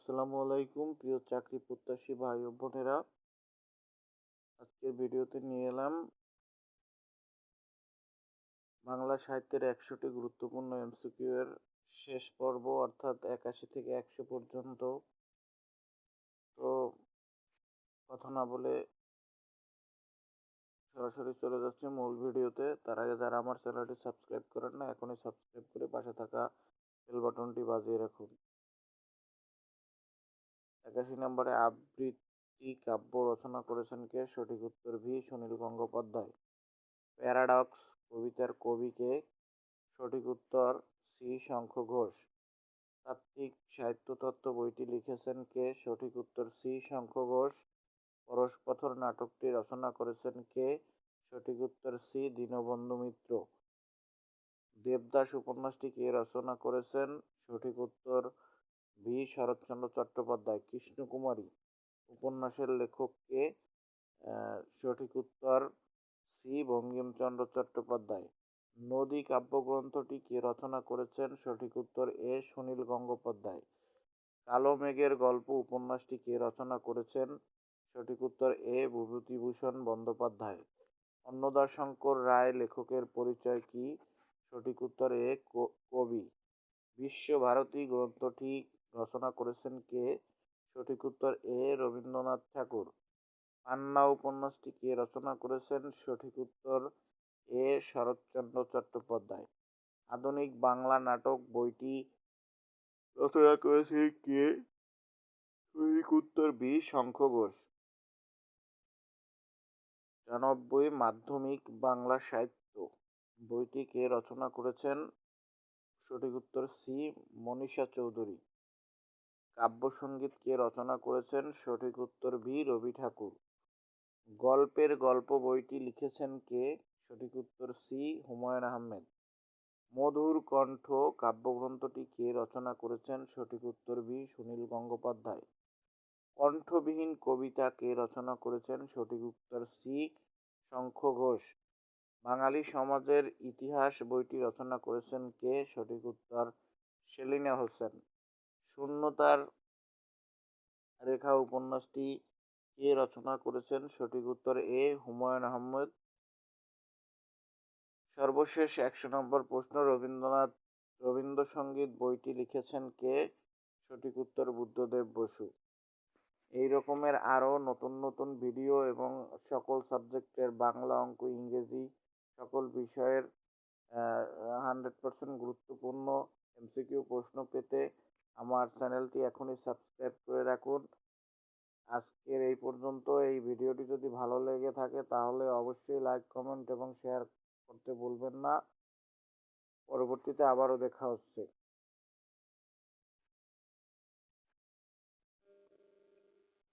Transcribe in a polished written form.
আসসালামু আলাইকুম প্রিয় চাকরি প্রত্যাশী ভাই ও বোনেরা। আজকের ভিডিওতে নিয়ে এলাম বাংলা সাহিত্যের ১০০টি গুরুত্বপূর্ণ এমসিকিউ এর শেষ পর্ব, অর্থাৎ ৮১ থেকে ১০০ পর্যন্ত। তো কথা না বলে সরাসরি চলে যাচ্ছে মূল ভিডিওতে। তার আগে যারা আমার চ্যানেলটি সাবস্ক্রাইব করেন না, এখনই সাবস্ক্রাইব করে পাশে থাকা বেল বাটনটি বাজিয়ে রাখুন। ৮১ নম্বরে আবৃত্তি কাব্য রচনা করেছেন কে? সঠিক উত্তর ভি, সুনীল গঙ্গোপাধ্যায়। প্যারাডক্স কবিতার কবিকে? সঠিক উত্তর সি, শঙ্খ ঘোষ। তাত্ত্বিক সাহিত্যতত্ত্ব বইটি লিখেছেন কে? সঠিক উত্তর সি, শঙ্খ ঘোষ। পরশপথর নাটকটি রচনা করেছেন কে? সঠিক উত্তর সি, দীনবন্ধু মিত্র। দেবদাস উপন্যাসটি কে রচনা করেছেন? সঠিক উত্তর ভি, শরৎচন্দ্র চট্টোপাধ্যায়। কৃষ্ণকুমারী উপন্যাসের লেখক কে? সঠিক উত্তর সি, বঙ্কিমচন্দ্র চট্টোপাধ্যায়। নদী কাব্যগ্রন্থটি কে রচনা করেছেন? সঠিক উত্তর এ, সুনীল গঙ্গোপাধ্যায়। কালো মেঘের গল্প উপন্যাসটি কে রচনা করেছেন? সঠিক উত্তর এ, বিভূতিভূষণ বন্দ্যোপাধ্যায়। অন্নদাশঙ্কর রায় লেখকের পরিচয় কি? সঠিক উত্তর এ, কবি। বিশ্বভারতী গ্রন্থটি রচনা করেছেন কে? সঠিক উত্তর এ, রবীন্দ্রনাথ ঠাকুর। পান্না উপন্যাসটি কে রচনা করেছেন? সঠিক উত্তর এ, শরৎচন্দ্র চট্টোপাধ্যায়। আধুনিক বাংলা নাটক বইটি রচনা করেছে কে? সঠিক উত্তর বি, শঙ্খ ঘোষ। ৯৪ মাধ্যমিক বাংলা সাহিত্য বইটি কে রচনা করেছেন? সঠিক উত্তর সি, মনীষা চৌধুরী। কাব্যসঙ্গীত কে রচনা করেছেন? সঠিক উত্তর বি, রবি ঠাকুর। গল্পের গল্প বইটি লিখেছেন কে? সঠিক উত্তর সি, হুমায়ুন আহমেদ। মধুর কণ্ঠ কাব্যগ্রন্থটি কে রচনা করেছেন? সঠিক উত্তর বি, সুনীল গঙ্গোপাধ্যায়। কণ্ঠবিহীন কবিতা কে রচনা করেছেন? সঠিক উত্তর সি, শঙ্খ ঘোষ। বাঙালি সমাজের ইতিহাস বইটি রচনা করেছেন কে? সঠিক উত্তর সেলিনা হোসেন। শূন্যতার রেখা উপন্যাসটি কে রচনা করেছেন? সঠিক উত্তর এ, হুমায়ুন আহমেদ। সর্বশেষ ১০০ নম্বর প্রশ্ন, রবীন্দ্রসঙ্গীত বইটি লিখেছেন কে? সঠিক উত্তর বুদ্ধদেব বসু। এই রকমের আরও নতুন নতুন ভিডিও এবং সকল সাবজেক্টের বাংলা, অঙ্ক, ইংরেজি সকল বিষয়ের 100% গুরুত্বপূর্ণ এমসিকিউ প্রশ্ন পেতে আমার চ্যানেলটি এখনই সাবস্ক্রাইব করে রাখুন। আজকের এই পর্যন্ত। এই ভিডিওটি যদি ভালো লেগে থাকে তাহলে অবশ্যই লাইক, কমেন্ট এবং শেয়ার করতে ভুলবেন না। পরবর্তীতে আবারও দেখা হচ্ছে।